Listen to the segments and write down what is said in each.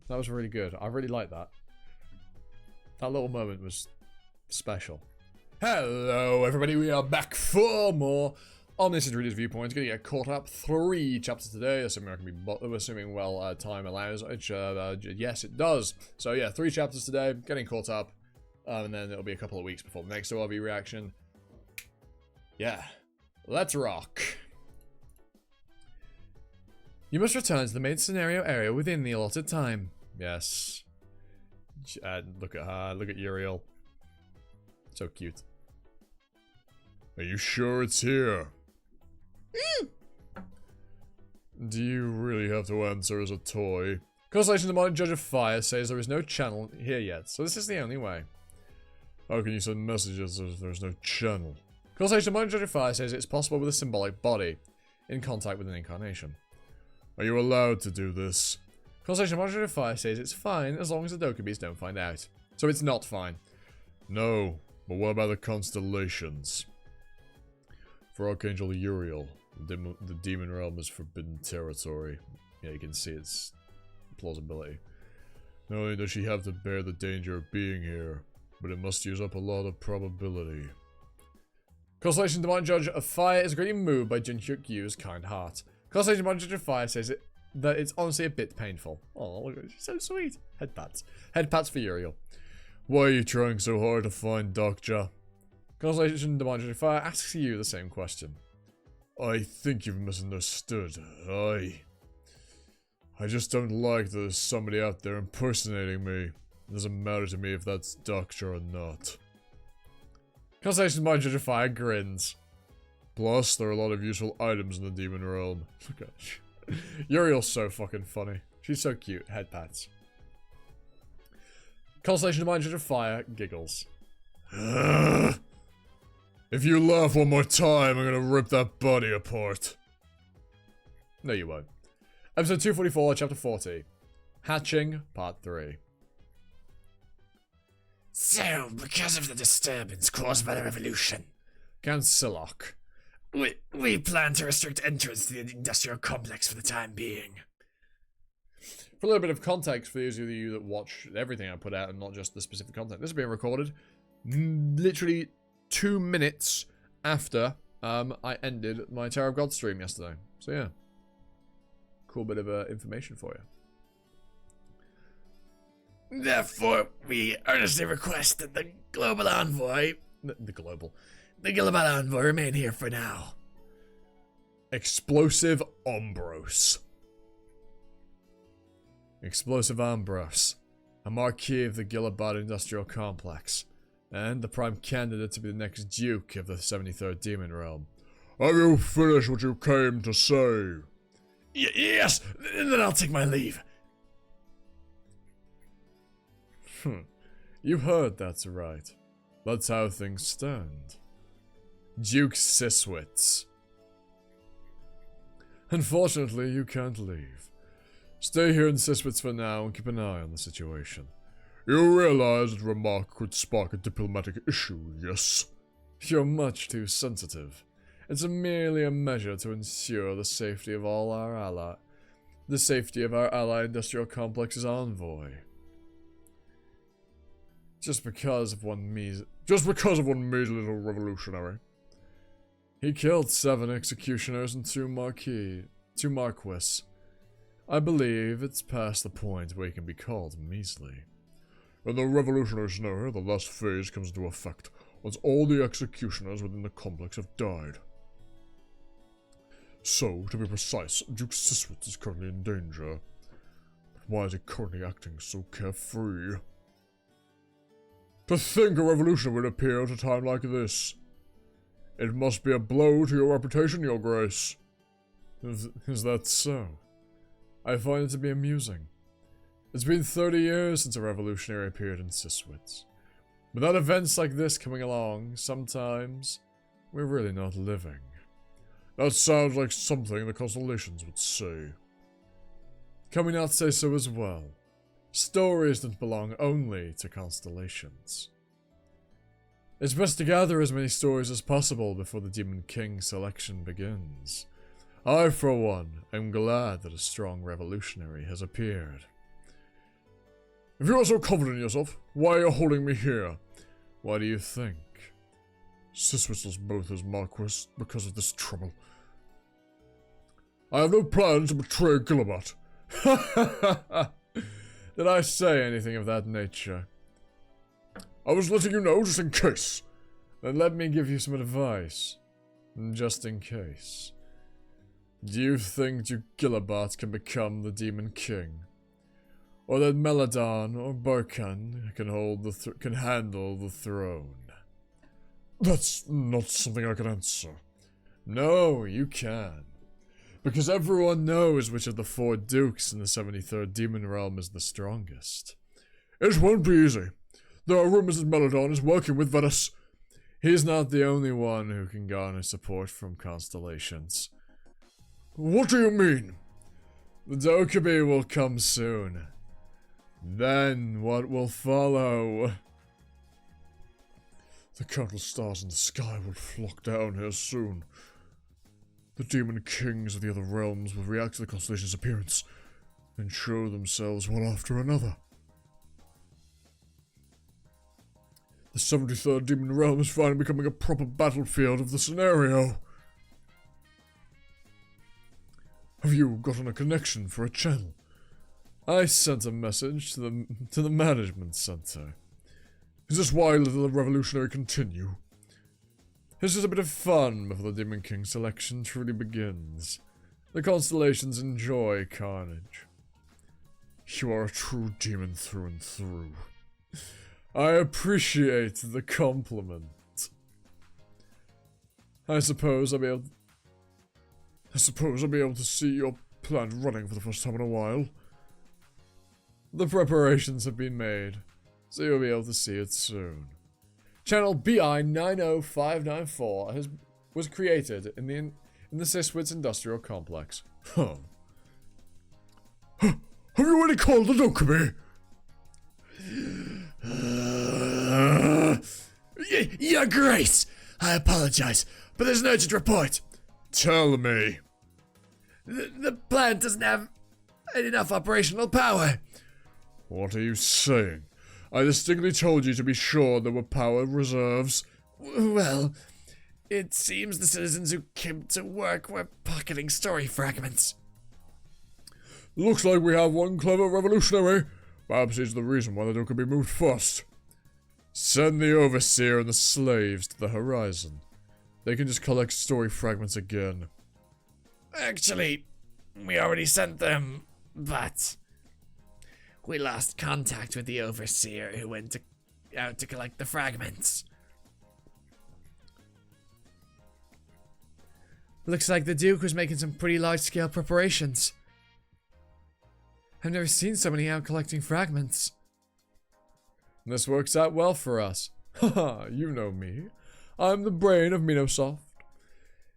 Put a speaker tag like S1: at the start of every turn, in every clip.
S1: That was really good. I really liked that. That little moment was special. Hello, everybody. We are back for more Omniscient Readers Viewpoint. Gonna get caught up 3 chapters today, assuming I can be, assuming time allows. Which, yes, it does. So yeah, 3 chapters today. Getting caught up, and then it'll be a couple of weeks before the next ORV reaction. Yeah, let's rock. You must return to the main scenario area within the allotted time. Yes. Look at her. Look at Uriel. So cute. Are you sure it's here? Do you really have to answer as a toy? Constellation, the modern judge of fire, says there is no channel here yet, so this is the only way. How can you send messages if there's no channel? Constellation, the modern judge of fire, says it's possible with a symbolic body in contact with an incarnation. Are you allowed to do this? Constellation, the modern judge of fire, says it's fine as long as the Dokubis don't find out. So it's not fine. No, but what about the constellations? For Archangel Uriel, the demon realm is forbidden territory. Yeah, you can see its plausibility. Not only does she have to bear the danger of being here, but it must use up a lot of probability. Constellation, the Divine Judge of Fire is greatly moved by Jinhyuk Yu's kind heart. Constellation, the Divine Judge of Fire says that it's honestly a bit painful. Oh, look at it, she's so sweet. Head pats. Head pats for Uriel. Why are you trying so hard to find Doctor? Constellation, the Divine Judge of Fire asks you the same question. I think you've misunderstood. I just don't like that there's somebody out there impersonating me. It doesn't matter to me if that's Doctor or not. Constellation, the Divine Judge of Fire grins. Plus, there are a lot of useful items in the demon realm. Look at Uriel's so fucking funny. She's so cute. Head pats. Constellation, the Divine Judge of Fire giggles. If you laugh one more time, I'm gonna rip that body apart. No, you won't. Episode 244, Chapter 40. Hatching, Part 3.
S2: So, because of the disturbance caused by the revolution,
S1: Count Silok.
S2: we plan to restrict entrance to the industrial complex for the time being.
S1: For a little bit of context for those of you that watch everything I put out and not just the specific content, this is being recorded literally 2 minutes after I ended my Tower of God stream yesterday. So yeah, cool bit of information for you.
S2: Therefore, we earnestly request that the global envoy, the global envoy remain here for now.
S1: Explosive Ombros. Explosive Ombros, a marquis of the Gilabad Industrial Complex, and the prime candidate to be the next Duke of the 73rd Demon Realm. Have you finished what you came to say?
S2: Yes, then I'll take my leave.
S1: You heard that's right. That's how things stand. Duke Siswitz. Unfortunately, you can't leave. Stay here in Siswitz for now and keep an eye on the situation. You realize that remark could spark a diplomatic issue, yes? You're much too sensitive. It's merely a measure to ensure the safety of all our ally. The safety of our ally industrial complex's envoy. Just because of one measly little revolutionary. He killed 7 executioners and 2 marquis. I believe it's past the point where he can be called measly. In the revolutionary scenario, the last phase comes into effect once all the executioners within the complex have died. So, to be precise, Duke Siswitz is currently in danger. But why is he currently acting so carefree? To think a revolution would appear at a time like this. It must be a blow to your reputation, Your Grace. Is that so? I find it to be amusing. It's been 30 years since a revolutionary appeared in Siswitz. Without events like this coming along, sometimes we're really not living. That sounds like something the constellations would say. Can we not say so as well? Stories don't belong only to constellations. It's best to gather as many stories as possible before the Demon King selection begins. I, for one, am glad that a strong revolutionary has appeared. If you are so confident in yourself, why are you holding me here? Why do you think? Sis whistles both as Marquis because of this trouble. I have no plan to betray Gillabat. Did I say anything of that nature? I was letting you know just in case. Then let me give you some advice. Just in case. Do you think Gillabat can become the Demon King? Or that Meladon or Barkan can handle the throne? That's not something I can answer. No, you can. Because everyone knows which of the 4 dukes in the 73rd Demon Realm is the strongest. It won't be easy. There are rumors that Meladon is working with Venus. He's not the only one who can garner support from constellations. What do you mean? The Dokkaebi will come soon. Then what will follow? The countless stars in the sky will flock down here soon. The demon kings of the other realms will react to the constellation's appearance and show themselves one after another. The 73rd Demon Realm is finally becoming a proper battlefield of the scenario. Have you gotten a connection for a channel? I sent a message to the management center. Is this why the revolutionary continue? This is a bit of fun before the Demon King selection truly begins. The constellations enjoy carnage. You are a true demon through and through. I appreciate the compliment. I suppose I'll be able to see your plan running for the first time in a while. The preparations have been made, so you'll be able to see it soon. Channel BI 90594 was created in the Siswitz Industrial Complex. Huh. Have you already called the Dokkaebi?
S2: Your Grace, I apologize, but there's an urgent report.
S1: Tell me.
S2: The plant doesn't have enough operational power.
S1: What are you saying? I distinctly told you to be sure there were power reserves.
S2: Well, it seems the citizens who came to work were pocketing story fragments.
S1: Looks like we have one clever revolutionary. Perhaps he's the reason why the Dokkaebi moved first. Send the Overseer and the slaves to the horizon. They can just collect story fragments again.
S2: Actually, we already sent them, but we lost contact with the Overseer who went out to collect the fragments. Looks like the Duke was making some pretty large-scale preparations. I've never seen so many out collecting fragments.
S1: This works out well for us. Haha, you know me. I'm the brain of Minosoft.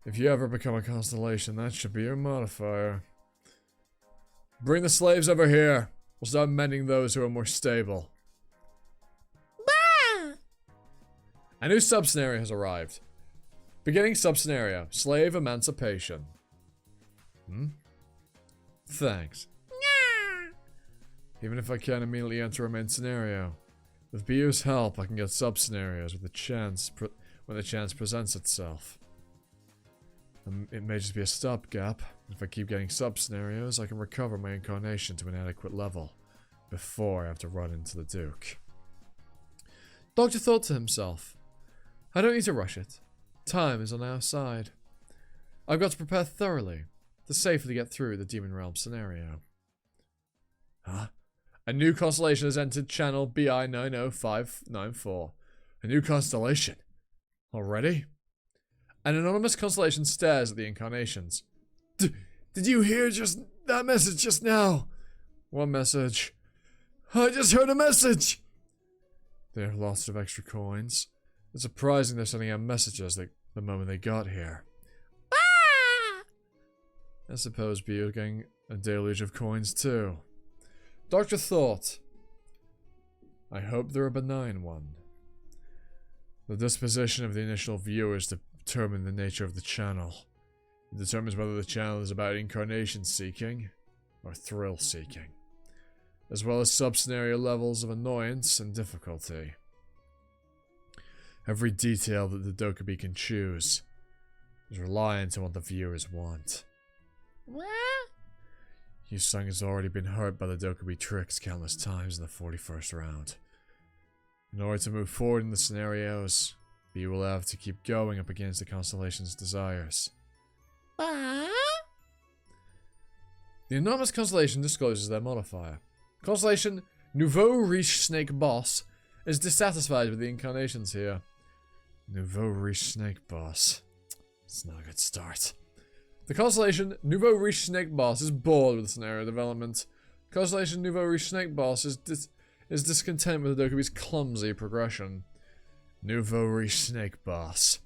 S1: If you ever become a constellation, that should be your modifier. Bring the slaves over here. We'll start mending those who are more stable.
S2: Bah!
S1: A new sub-scenario has arrived. Beginning sub-scenario, slave emancipation. Thanks. Even if I can't immediately enter a main scenario, with BU's help I can get sub-scenarios when the chance presents itself. It may just be a stopgap. If I keep getting sub-scenarios, I can recover my incarnation to an adequate level before I have to run into the Duke. Doctor thought to himself, I don't need to rush it. Time is on our side. I've got to prepare thoroughly to safely get through the Demon Realm scenario. Huh? A new constellation has entered channel BI 90594. A new constellation? Already? An anonymous constellation stares at the incarnations. Did you hear that message just now? What message? I just heard a message! They have lots of extra coins. It's surprising they're sending out messages the moment they got here.
S2: Ah!
S1: I suppose BU getting a deluge of coins too. Doctor thought, I hope they're a benign one. The disposition of the initial viewers determine the nature of the channel. It determines whether the channel is about incarnation seeking or thrill seeking. as well as sub-scenario levels of annoyance and difficulty. Every detail that the Dokkaebi can choose is reliant on what the viewers want.
S2: What?
S1: Yu-Sung has already been hurt by the Dokkaebi tricks countless times in the 41st round. In order to move forward in the scenarios, you will have to keep going up against the constellation's desires.
S2: What?
S1: The anonymous constellation discloses their modifier. Constellation Nouveau Riche Snake Boss is dissatisfied with the incarnations here. Nouveau Riche Snake Boss. It's not a good start. The constellation Nouveau Riche Snake Boss is bored with the scenario development. Constellation Nouveau Riche Snake Boss is discontent with the Dokkaebi's clumsy progression. Nouveau Riche Snake Boss.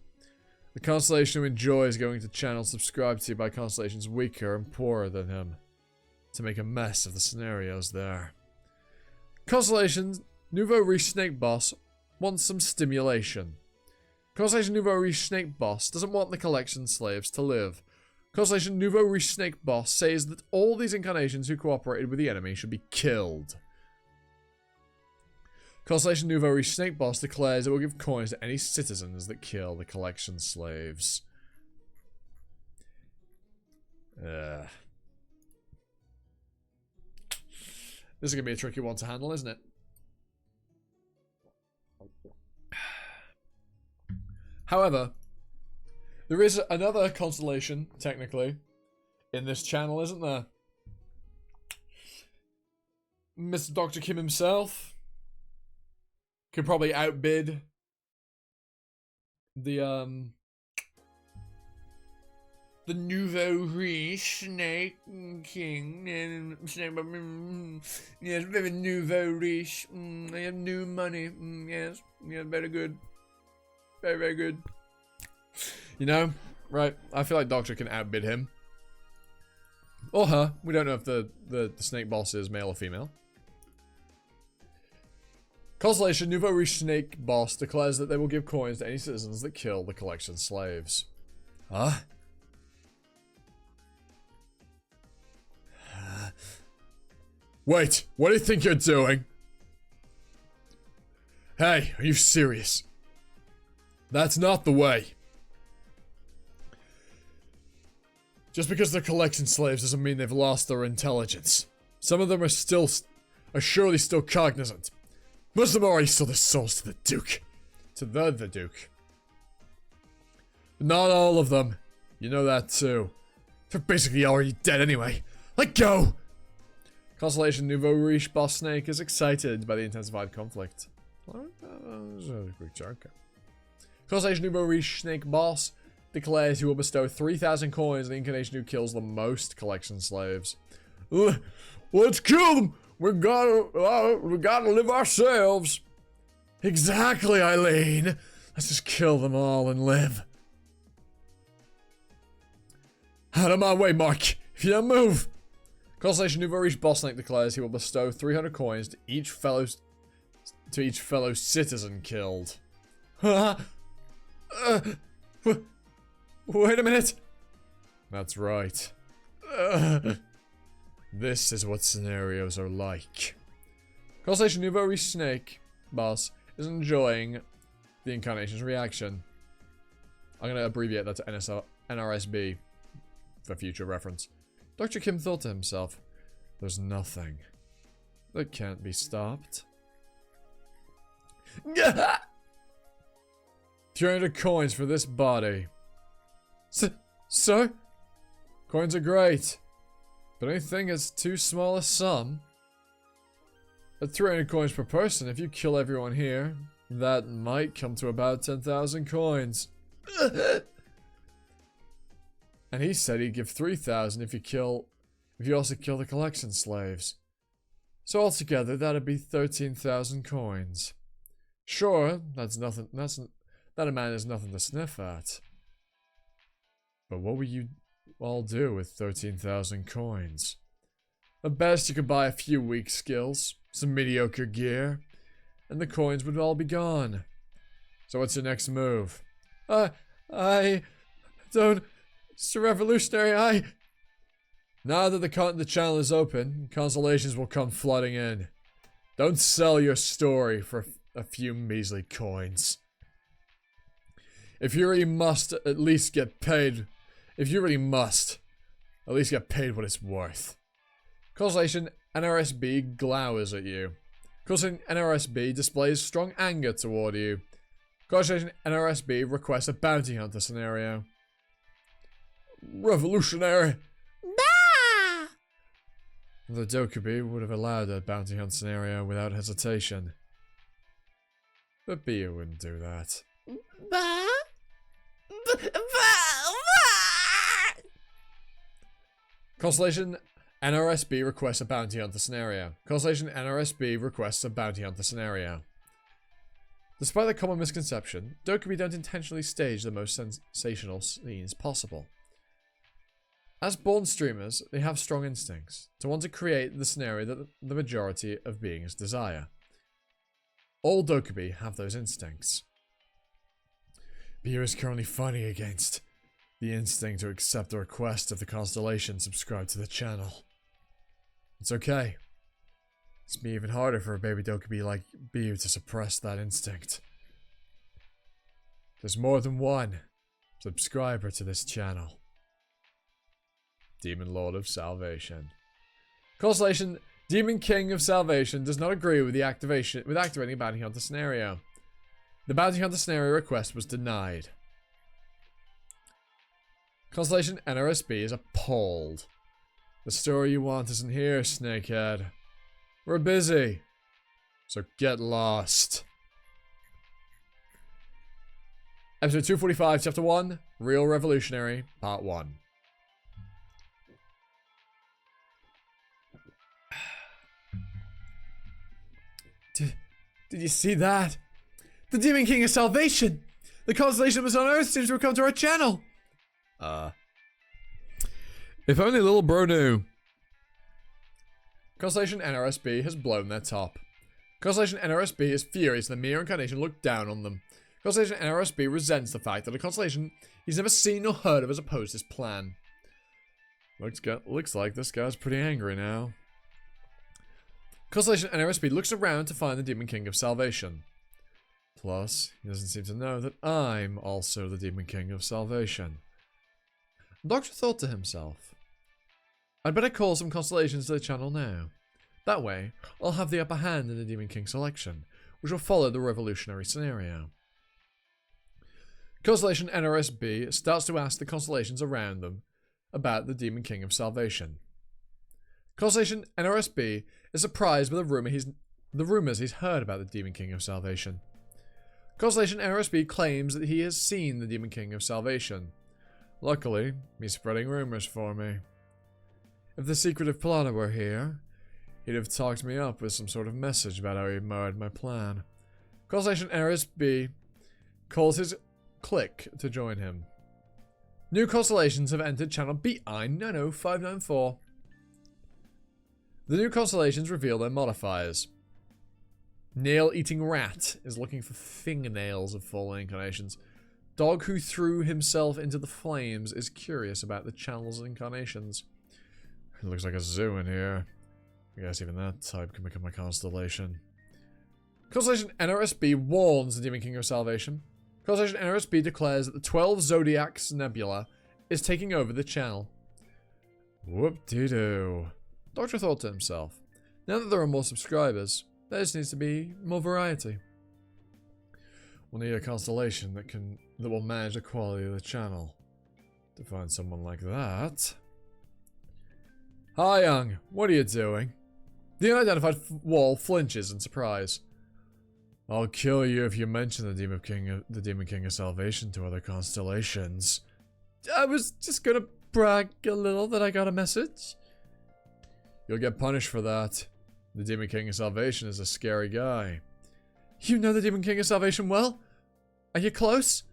S1: The constellation who enjoys going to channels subscribed to by constellations weaker and poorer than him, to make a mess of the scenarios there. Constellation Nouveau Riche Snake Boss wants some stimulation. Constellation Nouveau Riche Snake Boss doesn't want the collection slaves to live. Constellation Nouveau Riche Snake Boss says that all these incarnations who cooperated with the enemy should be killed. Constellation Nouveau Riche Snake Boss declares it will give coins to any citizens that kill the collection slaves. This is going to be a tricky one to handle, isn't it? However, there is another constellation, technically, in this channel, isn't there? Mr. Dr. Kim himself could probably outbid the Nouveau Riche Snake King. Yes, very Nouveau Riche. I have new money. Yes, yeah, very good. Very, very good. You know, right? I feel like Doctor can outbid him. Or her. We don't know if the snake boss is male or female. Constellation Nouveau Riche Snake Boss declares that they will give coins to any citizens that kill the collection slaves. Huh? Wait, what do you think you're doing? Hey, are you serious? That's not the way. Just because they're collection slaves doesn't mean they've lost their intelligence. Some of them are surely still cognizant. Most of them already sold their souls to the Duke. To the Duke. But not all of them. You know that too. They're basically already dead anyway. Let go! Constellation Nouveau Riche Boss Snake is excited by the intensified conflict. Constellation Nouveau Riche Snake Boss declares he will bestow 3,000 coins on the incarnation who kills the most collection slaves. Let's kill them! We gotta live ourselves. Exactly, Eileen. Let's just kill them all and live. Out of my way, Mark. If you don't move. Constellation Nouveau Riche Boss Snake declares he will bestow 300 coins to each fellow citizen killed. Wait a minute. That's right. This is what scenarios are like. Constellation Nouveau Riche Snake Boss is enjoying the incarnation's reaction. I'm going to abbreviate that to NRSB for future reference. Dr. Kim thought to himself, there's nothing that can't be stopped. 300 coins for this body. Sir? Coins are great, but anything is too small a sum. At 300 coins per person, if you kill everyone here, that might come to about 10,000 coins. And he said he'd give 3,000 if you also kill the collection slaves. So altogether, that'd be 13,000 coins. Sure, that's nothing. That amount is nothing to sniff at. But what will you all do with 13,000 coins? At best, you could buy a few weak skills, some mediocre gear, and the coins would all be gone. So what's your next move? I don't... It's a revolutionary, Now that the channel is open, constellations will come flooding in. Don't sell your story for a few measly coins. If you really must, at least get paid. If you really must, at least get paid what it's worth. Constellation NRSB glowers at you. Constellation NRSB displays strong anger toward you. Constellation NRSB requests a bounty hunter scenario. Revolutionary.
S2: Bah!
S1: The Dokubi would have allowed a bounty hunt scenario without hesitation. But Bia wouldn't do that.
S2: Bah?
S1: Constellation NRSB requests a bounty hunter scenario. Constellation NRSB requests a bounty hunter scenario. Despite the common misconception, Dokubi don't intentionally stage the most sensational scenes possible. As born streamers, they have strong instincts to want to create the scenario that the majority of beings desire. All Dokubi have those instincts. Bia is currently fighting against the instinct to accept the request of the constellation subscribe to the channel. It's okay. It's be even harder for a baby Dokubi like Bia to suppress that instinct. There's more than one subscriber to this channel. Demon Lord of Salvation. Constellation Demon King of Salvation does not agree with activating a bounty hunter scenario. The bounty hunter scenario request was denied. Constellation NRSB is appalled. The story you want isn't here, Snakehead. We're busy. So get lost. Episode 245, Chapter 1, Real Revolutionary, Part 1. Did you see that? The Demon King of Salvation! The constellation was on Earth seems to have come to our channel! If only little bro knew. Constellation NRSB has blown their top. Constellation NRSB is furious the mere incarnation looked down on them. Constellation NRSB resents the fact that a constellation he's never seen or heard of has opposed his plan. Looks like this guy's pretty angry now. Constellation NRSB looks around to find the Demon King of Salvation. Plus, he doesn't seem to know that I'm also the Demon King of Salvation. The Doctor thought to himself, I'd better call some constellations to the channel now. That way, I'll have the upper hand in the Demon King selection, which will follow the revolutionary scenario. Constellation NRSB starts to ask the constellations around them about the Demon King of Salvation. Constellation NRSB is surprised by the rumors he's heard about the Demon King of Salvation. Constellation NRSB claims that he has seen the Demon King of Salvation. Luckily, he's spreading rumors for me. If the secretive plotter were here, he'd have talked me up with some sort of message about how he marred my plan. Constellation NRSB calls his clique to join him. New constellations have entered channel BI90594. The new constellations reveal their modifiers. Nail-eating rat is looking for fingernails of fallen incarnations. Dog who threw himself into the flames is curious about the channel's incarnations. It looks like a zoo in here. I guess even that type can become a constellation. Constellation NRSB warns the Demon King of Salvation. Constellation NRSB declares that the 12 Zodiacs Nebula is taking over the channel. Whoop-de-doo. Doctor thought to himself, now that there are more subscribers, there just needs to be more variety. We'll need a constellation that will manage the quality of the channel. To find someone like that. Hi, Young. What are you doing? The unidentified wall flinches in surprise. I'll kill you if you mention the Demon King of Salvation to other constellations. I was just gonna brag a little that I got a message. You'll get punished for that. The Demon King of Salvation is a scary guy. You know the Demon King of Salvation well? Are you close?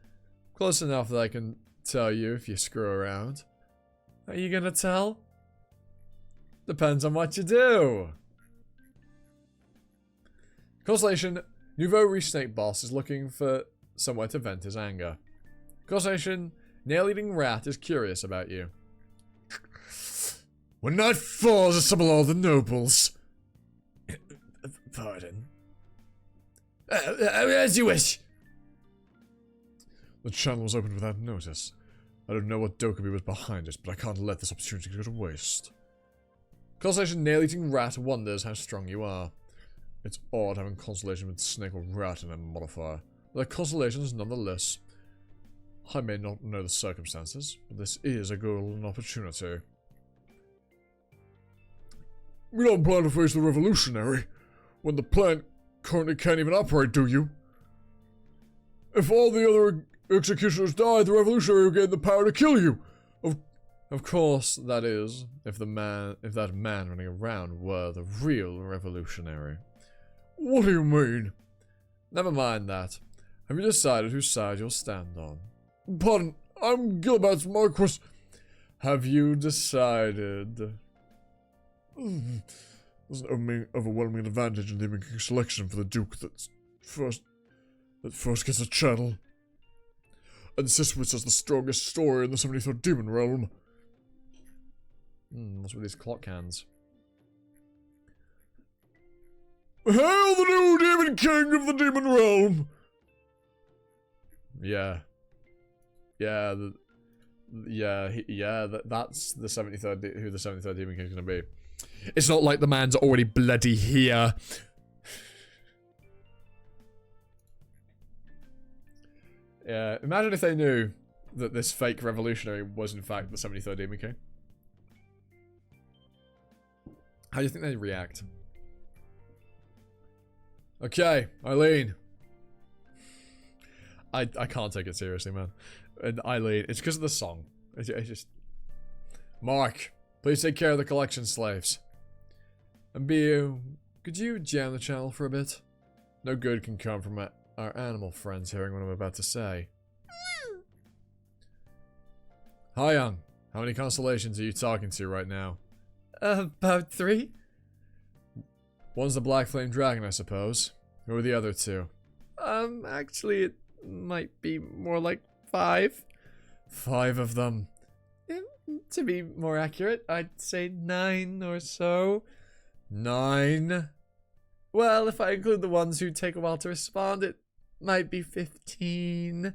S1: Close enough that I can tell you if you screw around. Are you gonna tell? Depends on what you do. Constellation Nouveau Resnake Boss is looking for somewhere to vent his anger. Constellation Nail-Eating Rat is curious about you. When night falls, assemble all the nobles.
S2: Pardon? As you wish.
S1: The channel was opened without notice. I don't know what Dokubi was behind it, but I can't let this opportunity go to waste. Constellation Nail-Eating Rat wonders how strong you are. It's odd having Constellation with Snake or Rat in a modifier. They're constellations nonetheless. I may not know the circumstances, but this is a golden opportunity. You don't plan to face the revolutionary when the plant currently can't even operate, do you? If all the other executioners die, the revolutionary will gain the power to kill you. Of course, that is, if that man running around were the real revolutionary. What do you mean? Never mind that. Have you decided whose side you'll stand on? Pardon, I'm Gilbert's Marquis. Have you decided? There's an overwhelming advantage in the Demon King selection for the Duke that first gets a channel. And Siswitz has the strongest story in the 73rd Demon Realm. What's with these clock hands? Hail the new Demon King of the Demon Realm! Yeah. That's the 73rd, who the 73rd Demon King is going to be. It's not like the man's already bloody here. Yeah, imagine if they knew that this fake revolutionary was in fact the 73rd Demon King. How do you think they'd react? Okay, Eileen. I can't take it seriously, man. And Eileen, it's because of the song. It's just... Mark, please take care of the collection slaves. And Bu, could you jam the channel for a bit? No good can come from our animal friends hearing what I'm about to say. Hi, Young. How many constellations are you talking to right now?
S2: About 3?
S1: One's the Black Flame Dragon, I suppose. Who are the other 2?
S2: Actually, it might be more like 5.
S1: 5 of them.
S2: To be more accurate, I'd say 9 or so.
S1: 9?
S2: Well, if I include the ones who take a while to respond, it might be 15.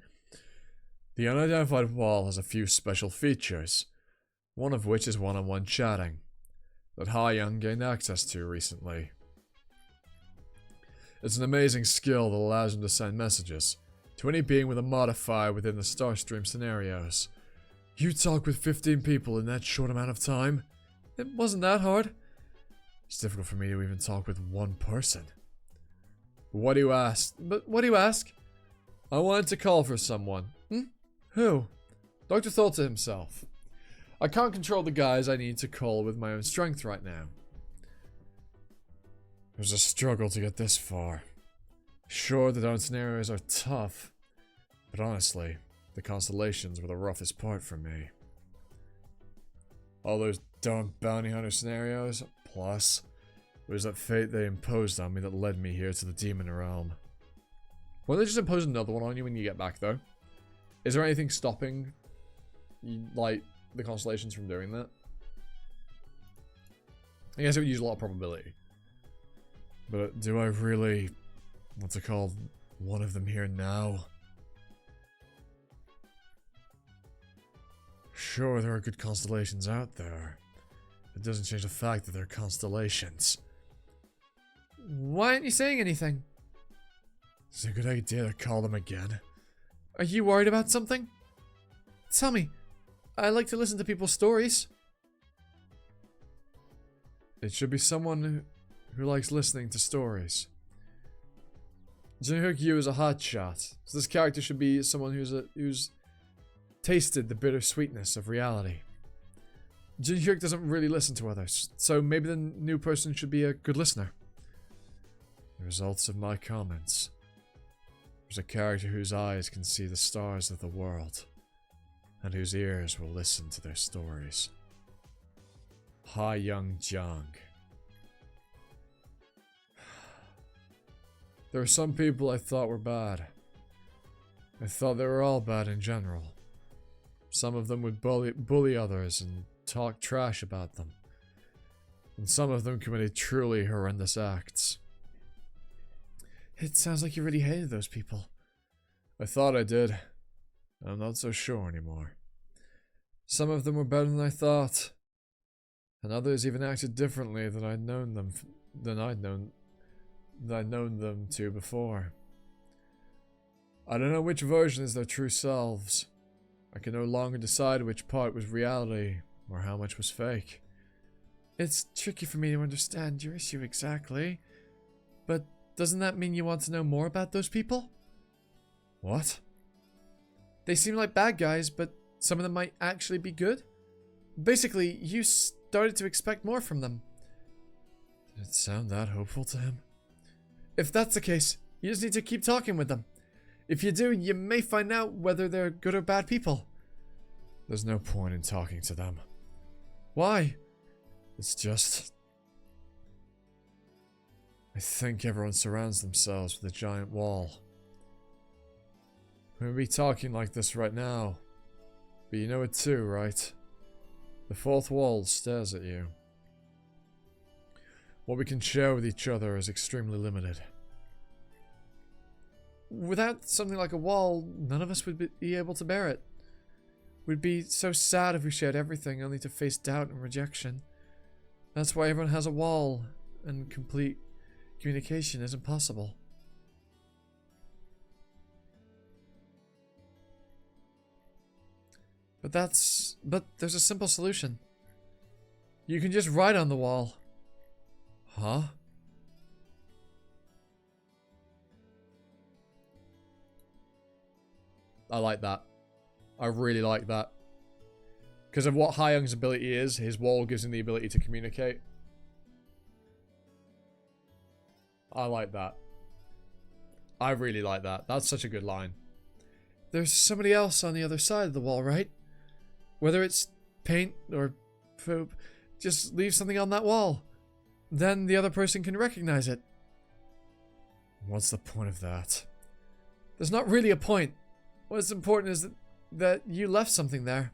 S1: The unidentified wall has a few special features, one of which is one-on-one chatting, that Young gained access to recently. It's an amazing skill that allows him to send messages to any being with a modifier within the Starstream scenarios. You talk with 15 people in that short amount of time?
S2: It wasn't that hard.
S1: It's difficult for me to even talk with one person. What do you ask?
S2: But what do you ask?
S1: I wanted to call for someone.
S2: Who?
S1: Dr. Tholta himself. I can't control the guys I need to call with my own strength right now. It was a struggle to get this far. Sure, the down scenarios are tough, but honestly, the constellations were the roughest part for me. All those darn bounty hunter scenarios, plus, it was that fate they imposed on me that led me here to the Demon Realm. Won't they just impose another one on you when you get back, though? Is there anything stopping, like, the constellations from doing that? I guess it would use a lot of probability. But do I really want to call one of them here now? Sure, there are good constellations out there. It doesn't change the fact that they're constellations.
S2: Why aren't you saying anything?
S1: It's a good idea to call them again.
S2: Are you worried about something? Tell me. I like to listen to people's stories.
S1: It should be someone who likes listening to stories. Jinhyuk Yu is a hotshot, so this character should be someone who's tasted the bittersweetness of reality. Jinhyuk doesn't really listen to others, so maybe the new person should be a good listener. The results of my comments. There's a character whose eyes can see the stars of the world, and whose ears will listen to their stories. Young Jang. There are some people I thought were bad. I thought they were all bad in general. Some of them would bully others and talk trash about them. And some of them committed truly horrendous acts.
S3: It sounds like you really hated those people.
S1: I thought I did. I'm not so sure anymore. Some of them were better than I thought. And others even acted differently than I'd known them to before. I don't know which version is their true selves. I can no longer decide which part was reality or how much was fake.
S3: It's tricky for me to understand your issue exactly. But doesn't that mean you want to know more about those people?
S1: What?
S3: They seem like bad guys, but some of them might actually be good? Basically, you started to expect more from them.
S1: Did it sound that hopeful to him?
S3: If that's the case, you just need to keep talking with them. If you do, you may find out whether they're good or bad people.
S1: There's no point in talking to them.
S3: Why?
S1: It's just... I think everyone surrounds themselves with a giant wall. We may be talking like this right now, but you know it too, right? The fourth wall stares at you. What we can share with each other is extremely limited.
S3: Without something like a wall, none of us would be able to bear it. We'd be so sad if we shared everything only to face doubt and rejection. That's why everyone has a wall, and complete communication isn't possible. But there's a simple solution. You can just write on the wall.
S1: Huh? I like that. I really like that. Because of what Hayoung's ability is, his wall gives him the ability to communicate. I like that. I really like that. That's such a good line.
S3: There's somebody else on the other side of the wall, right? Whether it's paint or poop, just leave something on that wall. Then the other person can recognize it.
S1: What's the point of that?
S3: There's not really a point. What's important is that you left something there.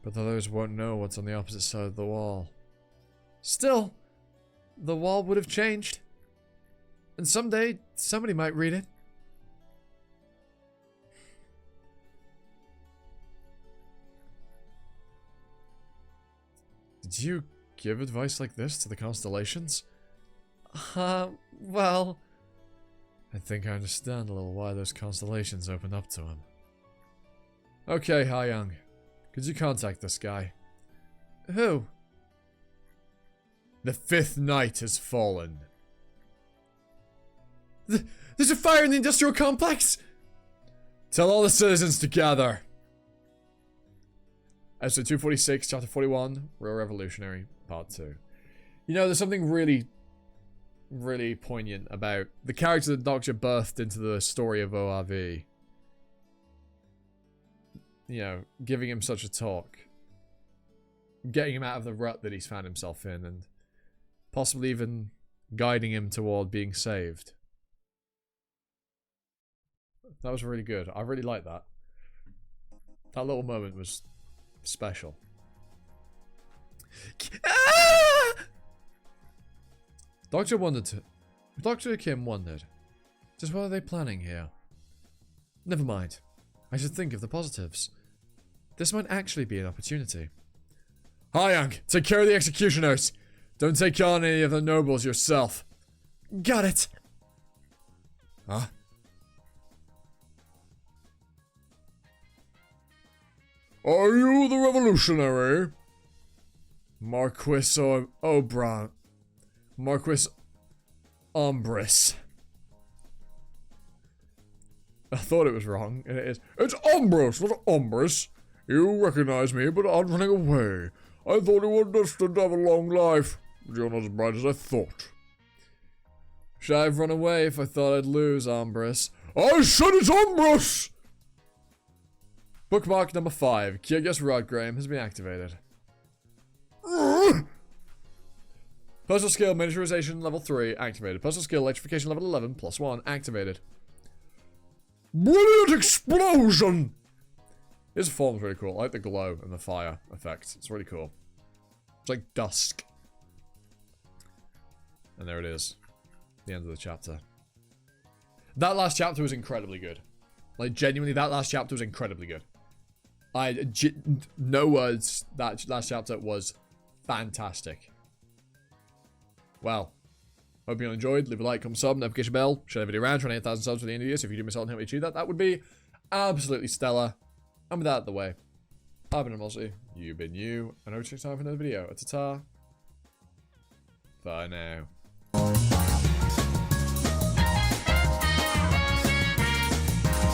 S1: But others won't know what's on the opposite side of the wall.
S3: Still, the wall would have changed. And someday, somebody might read it.
S1: Did you give advice like this to the constellations?
S3: Well...
S1: I think I understand a little why those constellations opened up to him. Okay, Hayoung. Could you contact this guy?
S3: Who?
S1: The fifth night has fallen.
S3: There's a fire in the industrial complex!
S1: Tell all the citizens to gather. Episode 246, Chapter 41, Real Revolutionary, Part 2. You know, there's something really poignant about the character that Doctor birthed into the story of ORV. You know, giving him such a talk. Getting him out of the rut that he's found himself in, and possibly even guiding him toward being saved. That was really good. I really liked that. That little moment was special.
S3: Ah!
S1: Dr. Kim wondered, just what are they planning here? Never mind. I should think of the positives. This might actually be an opportunity. Hayoung, take care of the executioners. Don't take on any of the nobles yourself.
S3: Got it.
S1: Huh? Are you the revolutionary? Marquis Obran. Marquis Ombris. I thought it was wrong, and it is. It's Ombris, not Ombris. You recognize me, but I'm running away. I thought you were destined to have a long life, but you're not as bright as I thought. Should I have run away if I thought I'd lose, Ombris? I said it's Ombris! Bookmark number 5, Kyrgyz Rodgram has been activated. Personal skill miniaturization level 3 activated. Personal skill electrification level 11 +1 activated. Brilliant explosion! His form's really cool. I like the glow and the fire effect. It's really cool. It's like dusk. And there it is. The end of the chapter. That last chapter was incredibly good. Like, genuinely, that last chapter was incredibly good. No words. That last chapter was fantastic. Well, hope you enjoyed. Leave a like, comment, sub, notification bell, share the video around, trying to hit 1,000 subs for the end of the year. So if you do miss out and help me achieve that, that would be absolutely stellar. And with that out of the way, I've been Omniscient, you've been you, and I'll see you next time for another video. Ta-ta. Bye now.